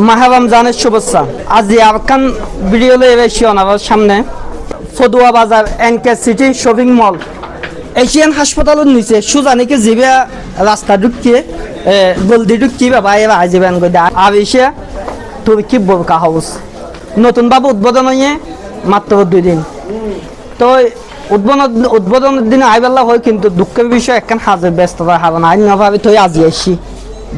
মাহে রমজানের শুভেচ্ছা। আজ আরকান ভিডিও লয়ে এসেছি আমার সামনে ফদুয়া বাজার NK city shopping mall Asian হাসপাতালের নিচে সুজানিকে জিবে রাস্তা ঢুকিয়ে গলদি ঢুকিয়ে বাবা এবার আজীবন করে আর এসে তুর্কি বোরকা হাউস নতুনভাবে উদ্বোধন হয়ে মাত্র 2 দিন। তো উদ্বোধনের দিনে আইবেলা হয়, কিন্তু দুঃখের বিষয় একখান হাজার ব্যস্ততা হবে না। আইন ভাবে তো আজি আসি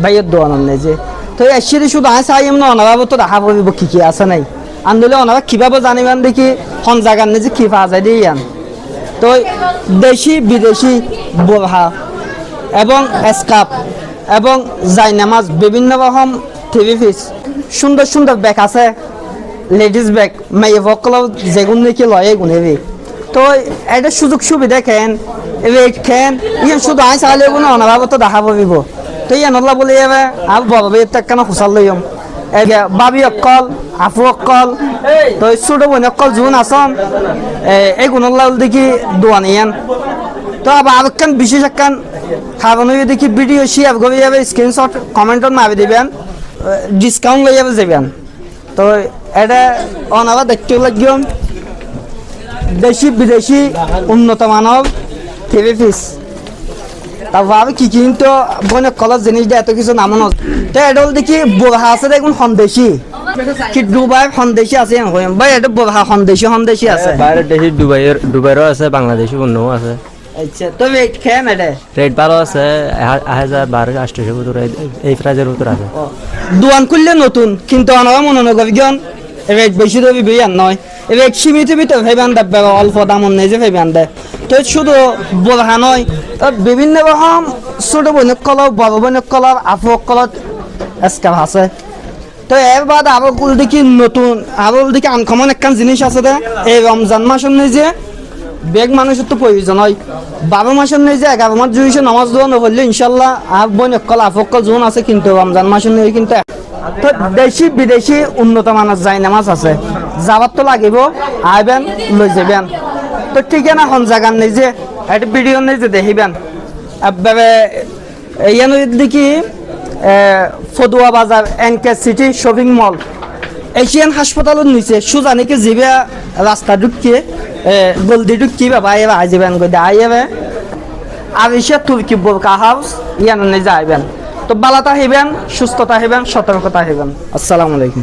বাইয়ের দোয়ানোর নেই যে তো এসে শুধু আয় চাই এমন অনাভাবে তো দেখা পড়ব কি কি আছে নাই আনলে অনাভা কীভাবে জানিবেন দেখি হন জায়গার নেই যে কী পাওয়া যায় দিয়ে আন। তো দেশি বিদেশি বোরহা এবং স্কার্ফ এবং জাইনামাজ বিভিন্ন রকম থ্রি পিস সুন্দর সুন্দর ব্যাগ আছে, লেডিস ব্যাগ মেয়ে ভকল যেগুন দেখি লয় গুনেবি। তো এটা সুযোগ সুবিধা খেন রেট খেন ইয়ান শুধু আয় চাইলে কোনো অনাভাবে তো দেখা পড়ব। তো ইয়ান হল্লা বলে যাবে আর বড় বের তো কেন খুচাল লইম বাবি অকল আফু অকল তো ছোট বোন অকল জুন আসন এই গুণল্লা দেখি দোয়ান ইয়ান। তো আবার আরেকখান বিশেষ একখান খাবানো দেখি ভিডিও শেয়ার করে যাবে, স্ক্রিনশট কমেন্টত মারি দিবেন, ডিসকাউন্ট লই যাবে যাবেন। তো এটা অনাবা দেখতে লাগবে দেশি বিদেশি উন্নত মানব থ্রি পিস। তারপর আমি কি কিন্তু বনে কলার জিনিস দিয়ে এত কিছু নামন তো এটা দেখি বোরহা আছে দেখুন সন্দেশি কি দুবাই সন্দেশি আছে ভাই এটা বোরহা সন্দেশি আছে বাইরের দেশি দুবাইয়েরও আছে, বাংলাদেশি অন্যও আছে। আচ্ছা তো রেট খেয়ে এটা রেট ভালো আছে, 1000-1200 ভিতরে এই প্রাইজের ভিতরে আছে। দোয়ান করলে নতুন কিন্তু অনাবা মনে নগর জ্ঞান রেট বেশি দেবে বিয়ান নয় রেট সীমিত ভিতরে ভেবান দেবে অল্প দামন নেই যে ভেবান দেয়। তো শুধু বোরহা নয় বিভিন্ন রকম ছোট বৈনক কলর বড় বৈনক কলর আফু কলর স্কার্ফ আছে। তো এর বাদ আরো দেখি নতুন আরো দেখি আনকমন একখান জিনিস আছে দে এই রমজান মাসের নেই যে বেগ মানুষের তো প্রয়োজন হয় 12 মাসের নেই যে 11 মাস জুড়ে নামাজ দোয়া নহলে ইনশাল্লাহ আর বৈনক কল আফু কল জোন আছে, কিন্তু রমজান মাসের নেই কিন্তু তো দেশি বিদেশি উন্নত মানের জাইনামাজ আছে যাবার তো লাগিব আইবেন লই যাবেন। তো ঠিকানা হন জায়গার নেই যে একটা ভিডিও নেই যে দেখিবেন এভাবে ইয়ান দেখি ফদুয়া বাজার NK city shopping mall Asian হাসপাতালের নিচে সুজানিকে জিবে রাস্তা ঢুকিয়ে গলদি ঢুকিয়ে বাবা এবার আজীবন করে আইবে আর এসে তুর্কি বোরকা হাউস ইয়ান নেই যে আইবেন। তো বালাতা হইবেন, সুস্থতা হইবেন, সতর্কতা হইবেন। আসসালামু আলাইকুম।